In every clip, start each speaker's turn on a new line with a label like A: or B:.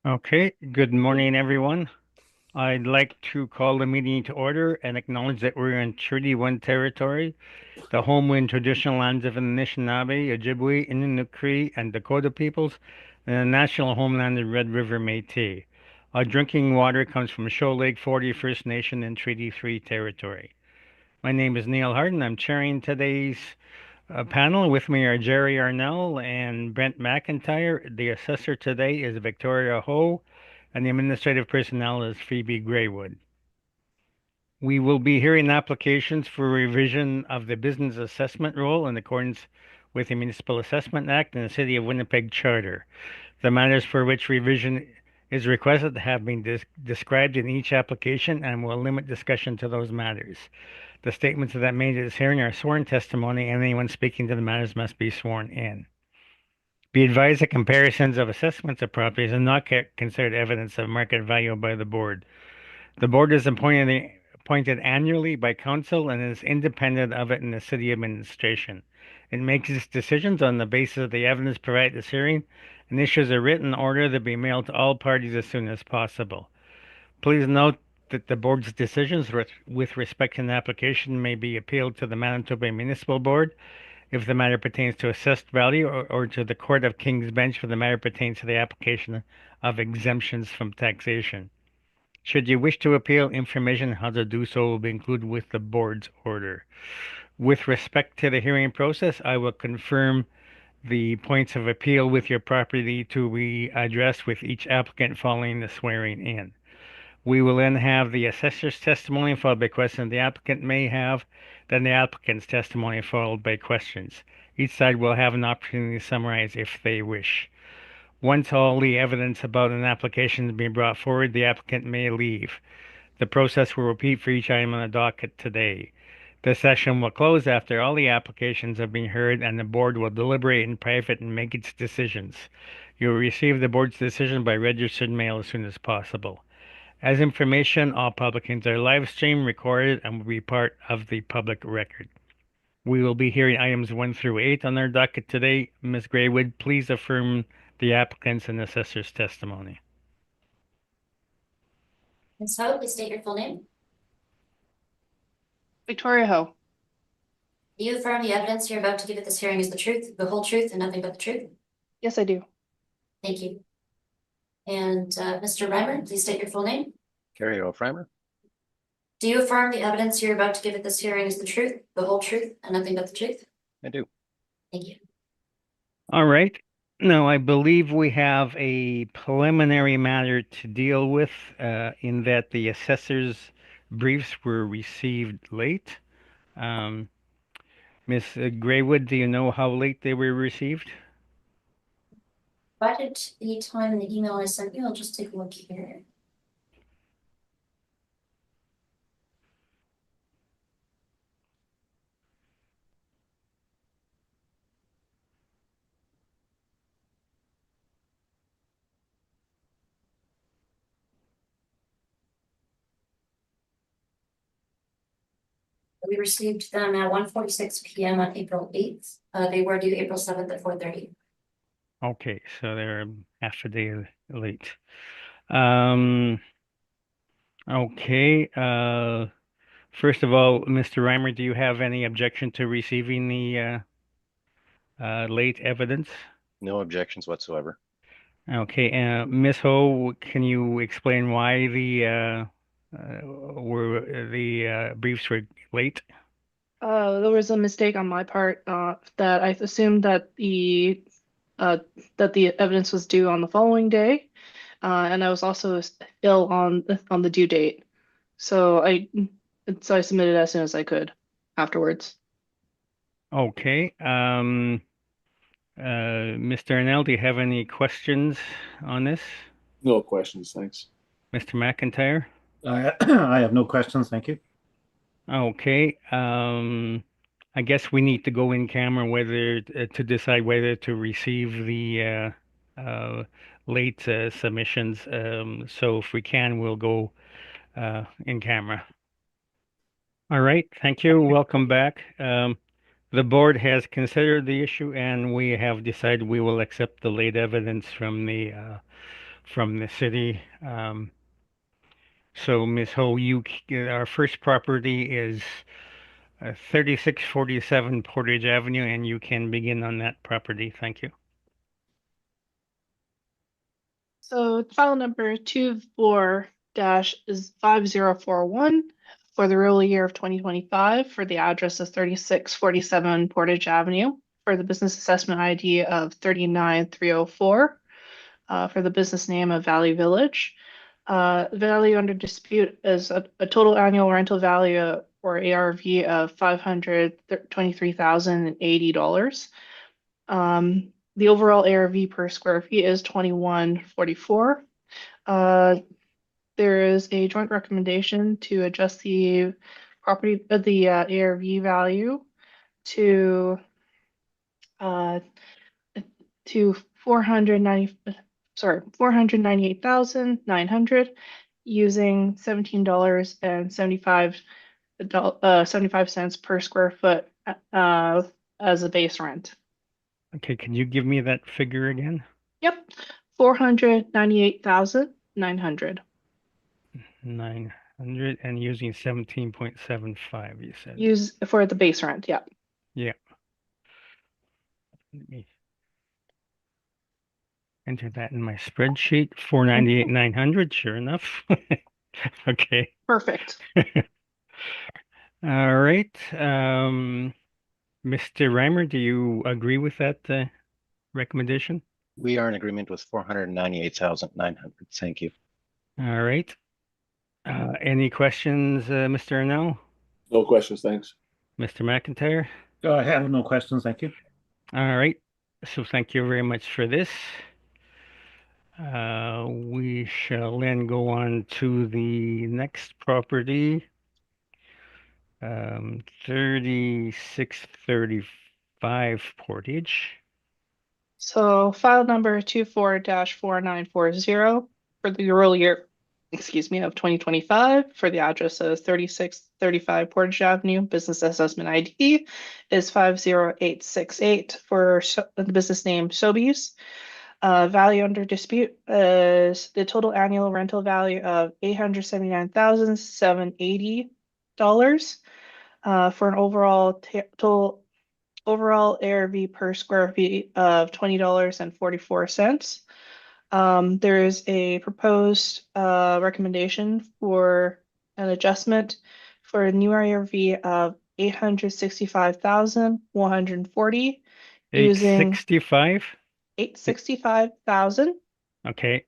A: Okay, good morning, everyone. I'd like to call the meeting to order and acknowledge that we're in Treaty 1 territory, the homeland traditional lands of the Anishinaabe, Ojibwe, Innu Cree, and Dakota peoples, and the national homeland of Red River Métis. Our drinking water comes from Shoal Lake 40 First Nation in Treaty 3 territory. My name is Neil Harden. I'm chairing today's panel. With me are Jerry Arnell and Brent McIntyre. The assessor today is Victoria Ho, and the administrative personnel is Phoebe Graywood. We will be hearing applications for revision of the business assessment rule in accordance with the Municipal Assessment Act and the City of Winnipeg Charter. The matters for which revision is requested have been described in each application and will limit discussion to those matters. The statements that made at this hearing are sworn testimony, and anyone speaking to the matters must be sworn in. Be advised that comparisons of assessments of properties are not considered evidence of market value by the board. The board is appointed annually by council and is independent of it in the city administration. It makes its decisions on the basis of the evidence provided at this hearing and issues a written order that be mailed to all parties as soon as possible. Please note that the board's decisions with respect to an application may be appealed to the Manitoba Municipal Board if the matter pertains to assessed value or to the Court of King's Bench if the matter pertains to the application of exemptions from taxation. Should you wish to appeal, information on how to do so will be included with the board's order. With respect to the hearing process, I will confirm the points of appeal with your property to be addressed with each applicant following the swearing in. We will then have the assessor's testimony followed by questions the applicant may have, then the applicant's testimony followed by questions. Each side will have an opportunity to summarize if they wish. Once all the evidence about an application has been brought forward, the applicant may leave. The process will repeat for each item on the docket today. The session will close after all the applications have been heard and the board will deliberate in private and make its decisions. You will receive the board's decision by registered mail as soon as possible. As information, all publications are live streamed, recorded, and will be part of the public record. We will be hearing items 1 through 8 on our docket today. Ms. Graywood, please affirm the applicant's and assessor's testimony.
B: Ms. Ho, please state your full name.
C: Victoria Ho.
B: Do you affirm the evidence you're about to give at this hearing is the truth, the whole truth, and nothing but the truth?
C: Yes, I do.
B: Thank you. And Mr. Reimer, please state your full name.
D: Carrie O'Frimer.
B: Do you affirm the evidence you're about to give at this hearing is the truth, the whole truth, and nothing but the truth?
D: I do.
B: Thank you.
A: All right. Now, I believe we have a preliminary matter to deal with in that the assessor's briefs were received late. Ms. Graywood, do you know how late they were received?
B: Provided the time in the email I sent you, I'll just take a look here. We received them at 1:46 p.m. on April 8th. They were due April 7th at 4:30.
A: Okay, so they're half a day late. Okay, first of all, Mr. Reimer, do you have any objection to receiving the late evidence?
D: No objections whatsoever.
A: Okay, Ms. Ho, can you explain why the briefs were late?
C: There was a mistake on my part that I assumed that the evidence was due on the following day, and I was also ill on the due date, so I submitted as soon as I could afterwards.
A: Okay, Mr. Arnell, do you have any questions on this?
E: No questions, thanks.
A: Mr. McIntyre?
F: I have no questions, thank you.
A: Okay, I guess we need to go in camera whether to decide whether to receive the late submissions. So if we can, we'll go in camera. All right, thank you. Welcome back. The board has considered the issue and we have decided we will accept the late evidence from the from the city. So Ms. Ho, our first property is 3647 Portage Avenue, and you can begin on that property. Thank you.
C: So file number 24-5041 for the rural year of 2025 for the address of 3647 Portage Avenue for the business assessment ID of 39304 for the business name of Valley Village. Value under dispute is a total annual rental value or ARV of $523,080. The overall ARV per square feet is 2144. There is a joint recommendation to adjust the ARV value to 498,900 using $17.75 per square foot as a base rent.
A: Okay, can you give me that figure again?
C: Yep, 498,900.
A: 900 and using 17.75, you said.
C: Use for the base rent, yeah.
A: Yeah. Let me enter that in my spreadsheet. 498,900, sure enough. Okay.
C: Perfect.
A: All right. Mr. Reimer, do you agree with that recommendation?
D: We are in agreement with 498,900. Thank you.
A: All right. Any questions, Mr. Arnell?
E: No questions, thanks.
A: Mr. McIntyre?
F: I have no questions, thank you.
A: All right. So thank you very much for this. We shall then go on to the next property. 3635 Portage.
C: So file number 24-4940 for the rural year, of 2025 for the address of 3635 Portage Avenue. Business assessment ID is 50868 for the business name Sobeys. Value under dispute is the total annual rental value of $879,780 for an overall total ARV per square feet of $20.44. There is a proposed recommendation for an adjustment for a new ARV of 865,140 using
A: 865?
C: 865,000
A: Okay.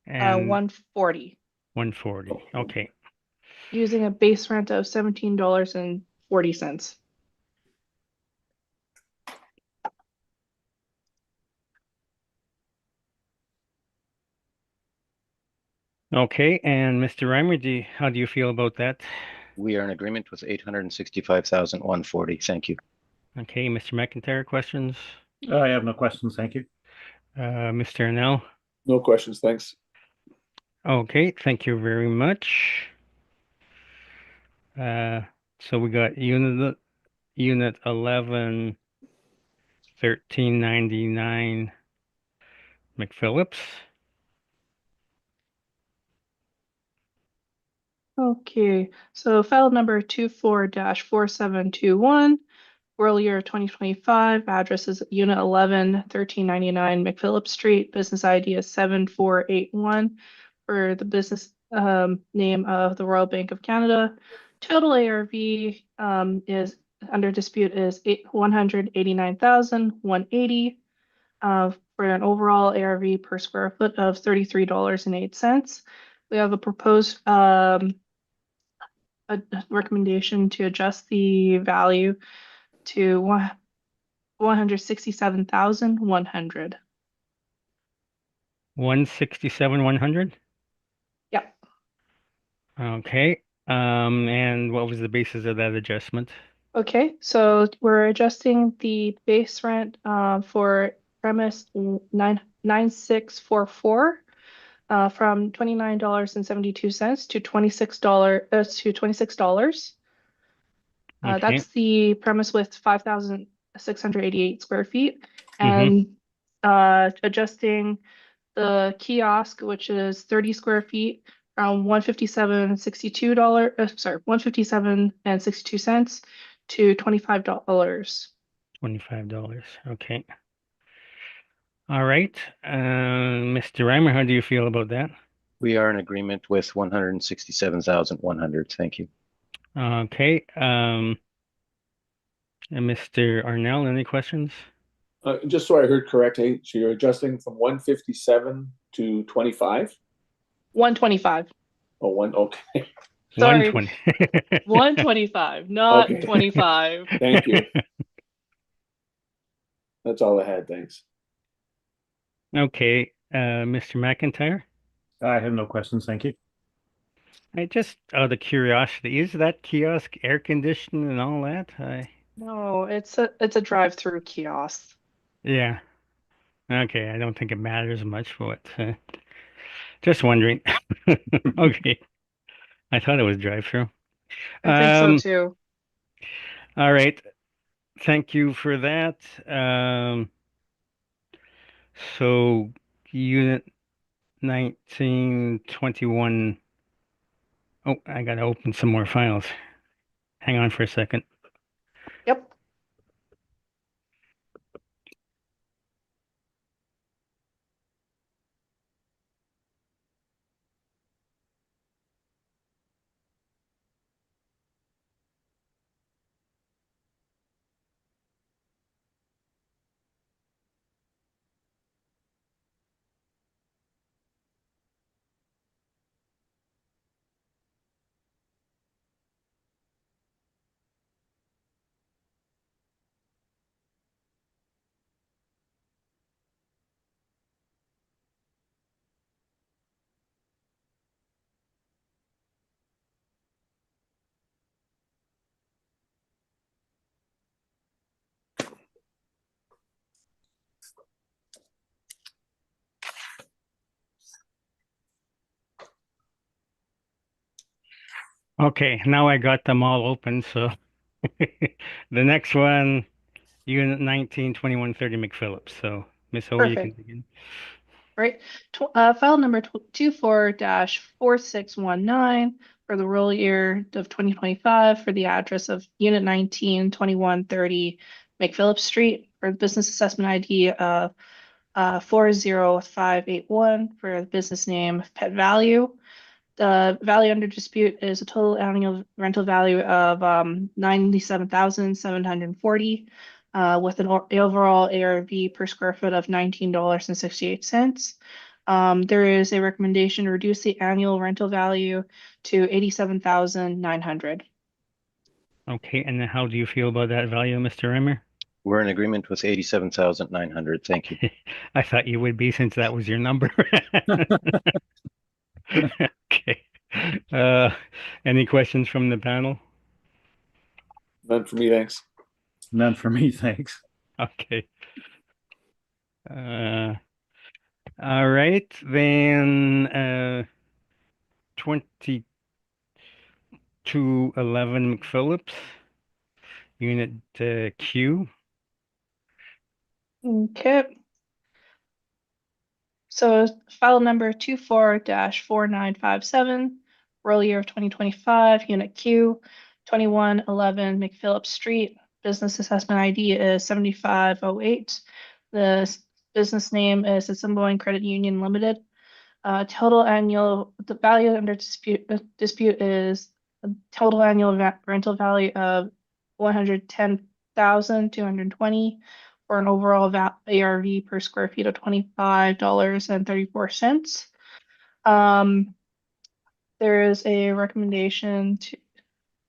A: And
C: 140
A: 140. Okay.
C: using a base rent of $17.40.
A: Okay. And Mr. Reimer, how do you feel about that?
D: We are in agreement with 865,140. Thank you.
A: Okay. Mr. McIntyre, questions?
F: I have no questions, thank you.
A: Mr. Arnell?
E: No questions, thanks.
A: Okay. Thank you very much. So we got unit 11, 1399 McPhillips.
C: Okay, so file number 24-4721, rural year 2025, address is unit 11, 1399 McPhillips Street, business ID is 7481 for the business name of the Royal Bank of Canada. Total ARV is under dispute is 189,180 for an overall ARV per square foot of $33.08. We have a proposed a recommendation to adjust the value to 167,100.
A: 167,100?
C: Yep.
A: Okay. And what was the basis of that adjustment?
C: Okay, so we're adjusting the base rent for premise 9644 from $29.72 to $26.
A: Okay.
C: That's the premise with 5,688 square feet,
A: Mhm.
C: and adjusting the kiosk, which is 30 square feet, around $157.62, sorry, $157.62 to $25.
A: $25. Okay. All right. Mr. Reimer, how do you feel about that?
D: We are in agreement with 167,100. Thank you.
A: Okay. And Mr. Arnell, any questions?
E: Just so I heard correctly, so you're adjusting from 157 to 25?
C: 125.
E: Oh, one, okay,
C: Sorry,
A: 120.
C: 125, not
E: Okay.
C: 25.
E: thank you. That's all I had, thanks.
A: Okay. Mr. McIntyre,
F: I have no questions, thank you.
A: I just out of curiosity, is that kiosk air conditioned and all that?
C: No, it's a drive-through kiosk.
A: Yeah. Okay. I don't think it matters much, but just wondering. Okay. I thought it was drive-through.
C: I think so
A: Um,
C: too.
A: all right. Thank you for that. So unit 1921. Oh, I gotta open some more files. Hang on for a second.
C: Yep.
A: Okay, now I got them all open. So the next one, unit 192130 McPhillips. So Miss Ho, you can
C: Perfect.
A: begin.
C: Right. File number 24-4619 for the roll year of 2025 for the address of Unit 192130 McPhillips Street for the business assessment ID of 40581 for the business name Pet Value. The value under dispute is a total annual rental value of 97,740 with an overall ARV per square foot of $19.68. There is a recommendation to reduce the annual rental value to 87,900.
A: Okay, and then how do you feel about that value, Mr. Rimmer?
D: We're in agreement with 87,900. Thank you.
A: I thought you would be since that was your number. Okay. Uh, any questions from the panel?
E: None for me, thanks.
F: None for me, thanks.
A: Okay. Uh, all right, then 2211 McPhillips, unit Q.
C: Okay. So file number 24-4957, roll year of 2025, Unit Q, 2111 McPhillips Street. Business assessment ID is 7508. The business name is Assembling Credit Union Limited. Total annual, the value under dispute is a total annual rental value of 110,220 for an overall ARV per square feet of $25.34. There is a recommendation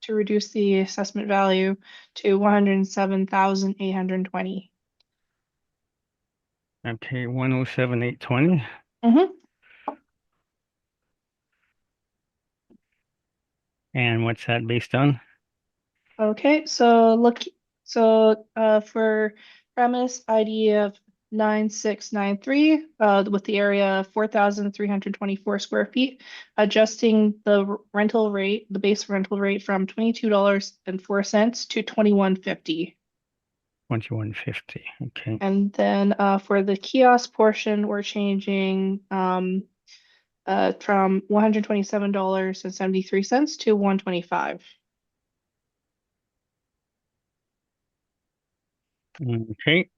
C: to reduce the assessment value to 107,820.
A: Okay, 107,820.
C: Mm-hmm.
A: And what's that based on?
C: Okay, for premise ID of 9693, with the area of 4,324 square feet, adjusting the rental rate, the base rental rate from $22.04 to $21.50.
A: 2150. Okay.
C: And then for the kiosk portion, we're changing from $127.73 to $125.
A: Okay.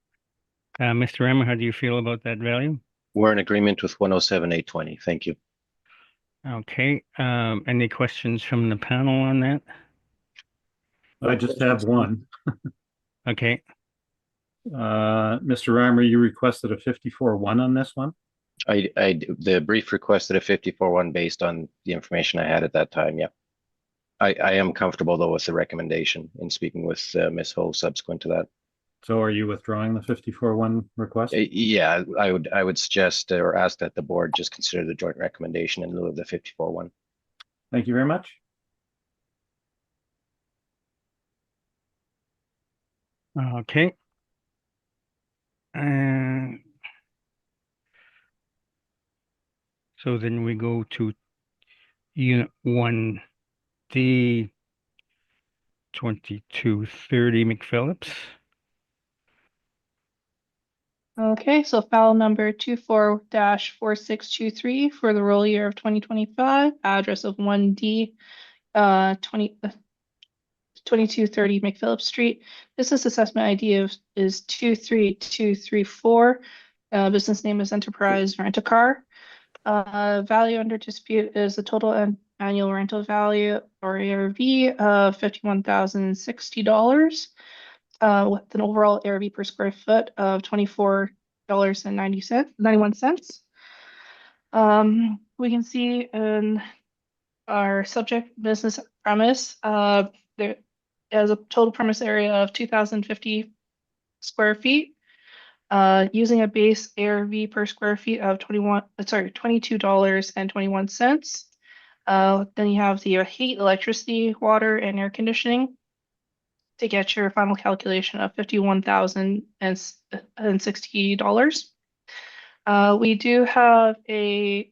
A: Mr. Rammer, how do you feel about that value?
D: We're in agreement with 107,820. Thank you.
A: Okay. Any questions from the panel on that?
F: I just have one.
A: Okay.
F: Mr. Reimer, you requested a 54-1 on this one?
D: The brief requested a 54-1 based on the information I had at that time. Yeah. I am comfortable though with the recommendation in speaking with Ms. Ho subsequent to that.
F: So are you withdrawing the 54-1 request?
D: Yeah, I would suggest or ask that the board just consider the joint recommendation in lieu of the 54-1.
F: Thank you very much.
A: Okay. So then we go to Unit 1D 2230 McPhillips.
C: Okay, so file number 24-4623 for the roll year of 2025, address of 1D 2230 McPhillips Street. Business assessment ID is 23234. Business name is Enterprise Rent-A-Car. Value under dispute is the total annual rental value or ARV of $51,060. With an overall ARV per square foot of $24.91. We can see in our subject business premise, there is a total premise area of 2,050 square feet, using a base ARV per square feet of $22.21. Then you have the heat, electricity, water, and air conditioning to get your final calculation of $51,060. We do have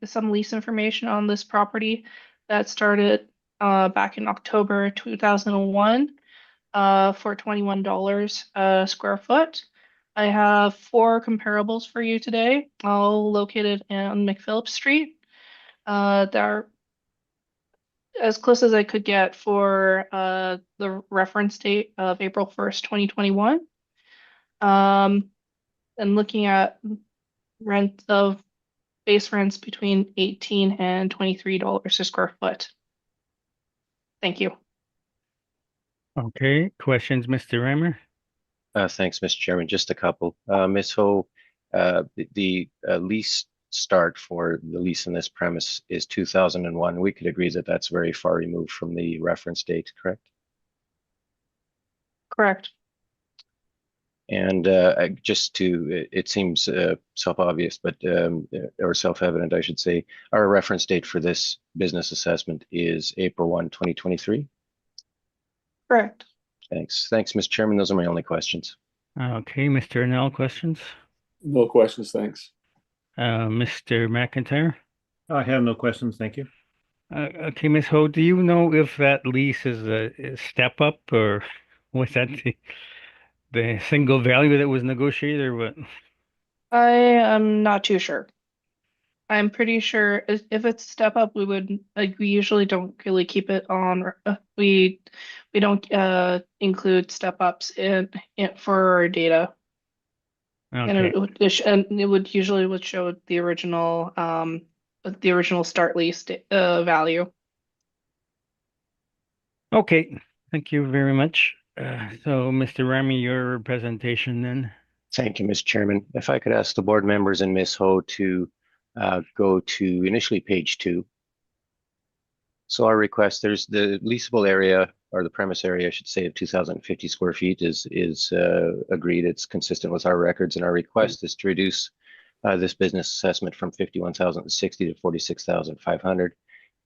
C: some lease information on this property that started back in October 2001 for $21 a square foot. I have 4 comparables for you today, all located on McPhillips Street. They're as close as I could get for the reference date of April 1st, 2021. And looking at rent of base rents between $18 and $23 a square foot. Thank you.
A: Okay, questions, Mr. Reimer?
D: Thanks, Mr. Chairman. Just a couple. Ms. Ho, the lease start for the lease in this premise is 2001. We could agree that that's very far removed from the reference date, correct?
C: Correct.
D: And it seems self-obvious, but or self-evident, I should say. Our reference date for this business assessment is April 1, 2023.
C: Correct.
D: Thanks, Mr. Chairman. Those are my only questions.
A: Okay, Mr. Arnell, questions?
E: No questions, thanks.
A: Mr. McIntyre?
F: I have no questions. Thank you.
A: Okay, Ms. Ho, do you know if that lease is a step up or was that the single value that was negotiated or what?
C: I am not too sure. I'm pretty sure if it's step up, we usually don't really keep it on. We don't include step ups in for our data. And
A: Okay,
C: it would usually show the original start lease value.
A: okay, thank you very much. So, Mr. Remy, your presentation then.
D: Thank you, Mr. Chairman. If I could ask the board members and Ms. Ho to go to initially page 2. So our request, there's the leasable area or the premise area, I should say, of 2,050 square feet is agreed. It's consistent with our records, and our request is to reduce this business assessment from 51,060 to 46,500. You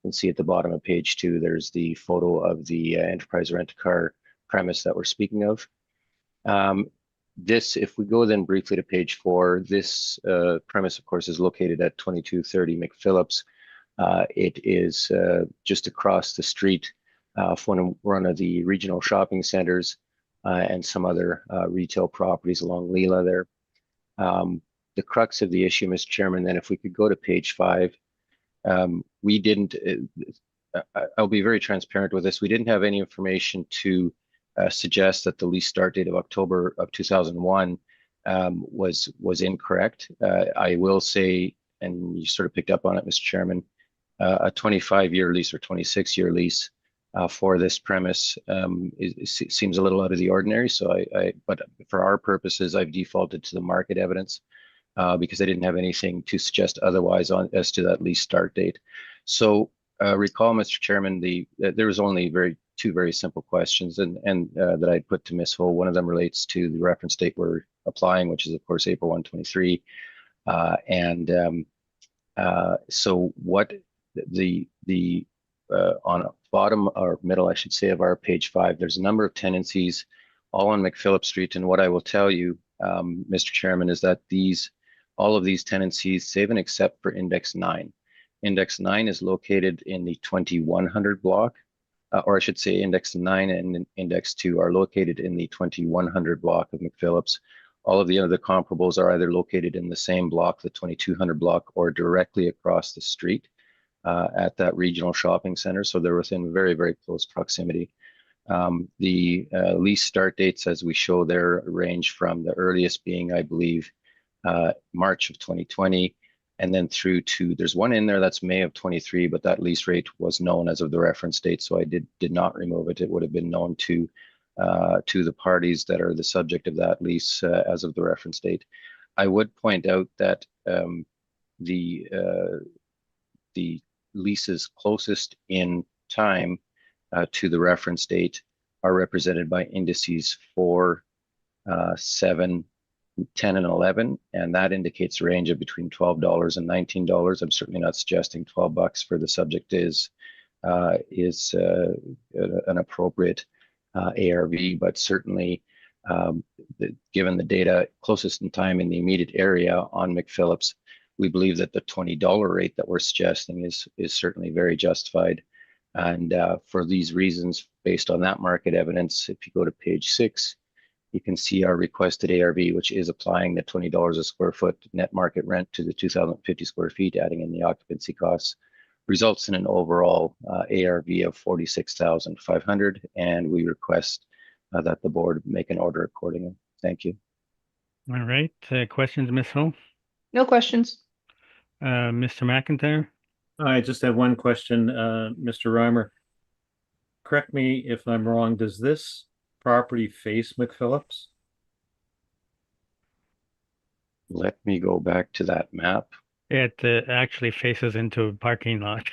D: can see at the bottom of page 2, there's the photo of the Enterprise Rent-A-Car premise that we're speaking of. If we go then briefly to page 4, this premise, of course, is located at 2230 McPhillips. It is just across the street from one of the regional shopping centers. and some other retail properties along Leela there. The crux of the issue, Mr. Chairman, then if we could go to page 5, we didn't, I'll be very transparent with this, we didn't have any information to suggest that the lease start date of October of 2001 was incorrect. I will say, and you sort of picked up on it, Mr. Chairman, a 25-year lease or 26-year lease for this premise seems a little out of the ordinary. So but for our purposes, I've defaulted to the market evidence because I didn't have anything to suggest otherwise as to that lease start date. So recall, Mr. Chairman, there was only two very simple questions and that I'd put to Ms. Ho. One of them relates to the reference date we're applying, which is of course April 1, 2023. So what on the bottom or middle, I should say, of our page 5, there's a number of tenancies all on McPhillip Street. And what I will tell you, Mr. Chairman, is that all of these tenancies, save and except for Index 9. Index 9 is located in the 2100 block, or I should say Index 9 and Index 2 are located in the 2100 block of McPhillips. All of the other comparables are either located in the same block, the 2200 block, or directly across the street at that regional shopping center. So they're within very, very close proximity. The lease start dates, as we show there, range from the earliest being, I believe, March of 2020, and then through to, there's one in there that's May of 23, but that lease rate was known as of the reference date, so I did not remove it. It would have been known to the parties that are the subject of that lease as of the reference date. I would point out that the leases closest in time to the reference date are represented by indices 4, 7, 10, and 11, and that indicates a range of between $12 and $19. I'm certainly not suggesting $12 for the subject is an appropriate ARV, but certainly given the data closest in time in the immediate area on McPhillips, we believe that the $20 rate that we're suggesting is certainly very justified. And for these reasons, based on that market evidence, if you go to page 6, you can see our requested ARV, which is applying the $20 a square foot net market rent to the 2,050 square feet, adding in the occupancy costs, results in an overall ARV of $46,500, and we request that the board make an order accordingly. Thank you.
A: All right. Questions, Ms. Ho?
C: No questions.
A: Mr. McIntyre?
F: I just have one question, Mr. Reimer. Correct me if I'm wrong. Does this property face McPhillips?
D: Let me go back to that map.
A: It actually faces into a parking lot.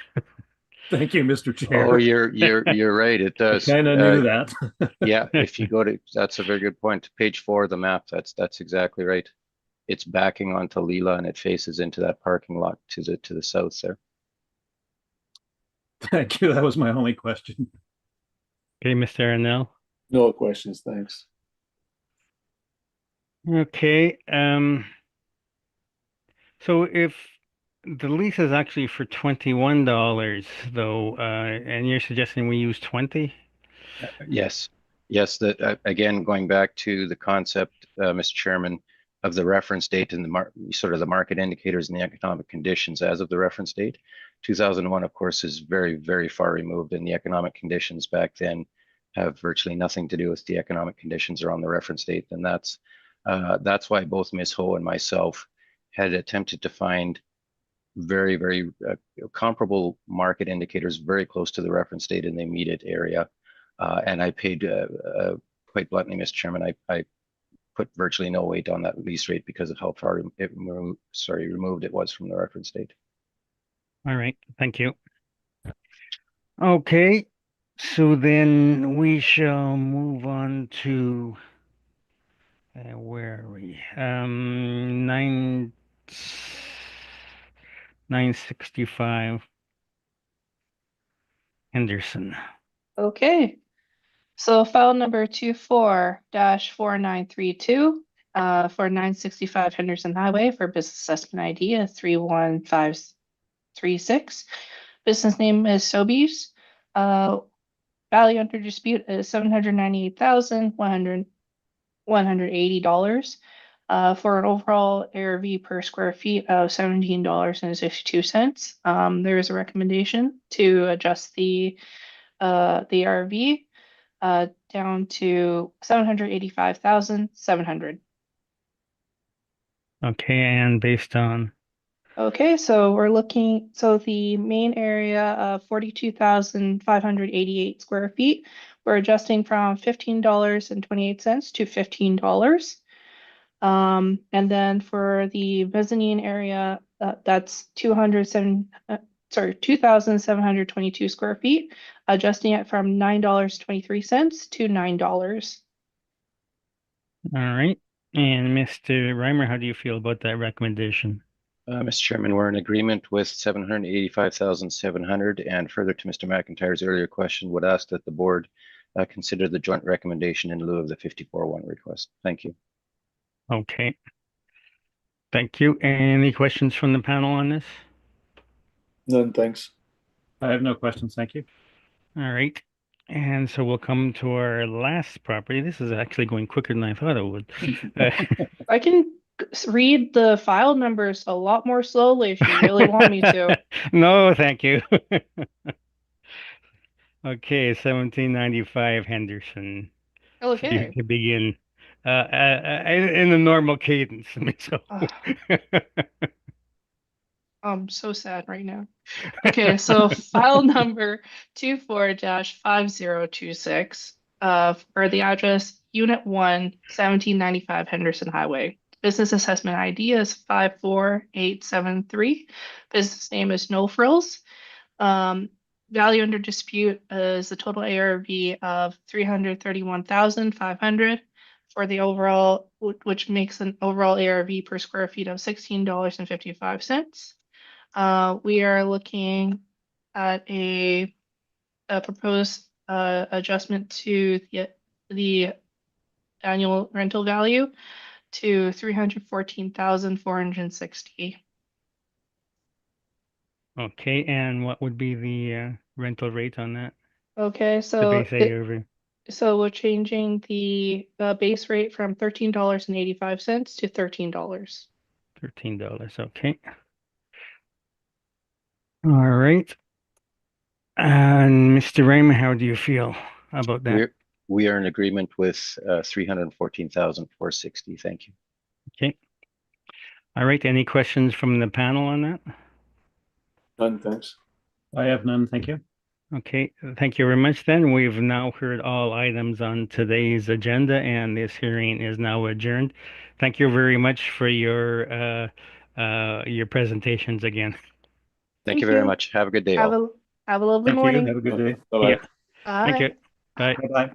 F: Thank you, Mr. Chair.
D: Oh, you're right. It does.
F: I kind of knew that.
D: Yeah, if you go to, that's a very good point. Page 4 of the map, that's exactly right. It's backing onto Leela and it faces into that parking lot to the south there.
F: Thank you. That was my only question.
A: Okay, Mr. Arnell?
E: No questions, thanks.
A: Okay. So if the lease is actually for $21 though, and you're suggesting we use 20?
D: Yes. That again, going back to the concept, Mr. Chairman, of the reference date and the market indicators and the economic conditions as of the reference date. 2001, of course, is very, very far removed, and the economic conditions back then have virtually nothing to do with the economic conditions around the reference date, and that's why both Ms. Ho and myself had attempted to find very, very comparable market indicators very close to the reference date in the immediate area, and I paid quite bluntly, Mr. Chairman, I put virtually no weight on that lease rate because of how far removed it was from the reference date.
A: All right, thank you. Okay, so then we shall move on to where are we? 965 Henderson.
C: Okay. So file number 24-4932 for 965 Henderson Highway for business assessment ID of 31536. Business name is Sobeys. value under dispute is $798,180 for an overall ARV per square feet of $17.62. There is a recommendation to adjust the ARV down to 785,700.
A: Okay, and based on,
C: Okay, so we're looking, so the main area of 42,588 square feet, we're adjusting from $15.28 to $15. And then for the mezzanine area, that's 2,722 square feet, adjusting it from $9.23 to $9.
A: all right. And Mr. Reimer, how do you feel about that recommendation?
D: Mr. Chairman, we're in agreement with 785,700, and further to Mr. McIntyre's earlier question, would ask that the board consider the joint recommendation in lieu of the 54-1 request. Thank you.
A: Okay. Thank you. Any questions from the panel on this?
E: None, thanks.
F: I have no questions, thank you.
A: All right. And so we'll come to our last property. This is actually going quicker than I thought it would.
C: I can read the file numbers a lot more slowly if you really want me to.
A: No, thank you. Okay, 1795 Henderson.
C: Okay.
A: To begin in a normal cadence. So.
C: I'm so sad right now. Okay, so file number 24-5026 for the address Unit 1, 1795 Henderson Highway. Business assessment ID is 54873. Business name is No Frills. Value under dispute is the total ARV of 331,500 for the overall, which makes an overall ARV per square feet of $16.55. We are looking at a proposed adjustment to the annual rental value to 314,460.
A: Okay, and what would be the rental rate on that?
C: Okay,
A: The
C: so
A: base ARV.
C: so we're changing the base rate from $13.85 to $13.
A: $13. Okay. All right. And Mr. Raymond, how do you feel about that?
D: We are in agreement with 314,460. Thank you.
A: Okay. All right. Any questions from the panel on that?
E: None, thanks.
F: I have none, thank you.
A: Okay, thank you very much then. We've now heard all items on today's agenda and this hearing is now adjourned. Thank you very much for your presentations again.
D: Thank you very much. Have a good day,
C: Have
D: all.
C: a lovely
F: Thank you,
C: morning.
F: have a good day.
E: Bye-bye.
A: Yeah. Thank you.
C: Bye.
A: Bye.
F: Bye-bye.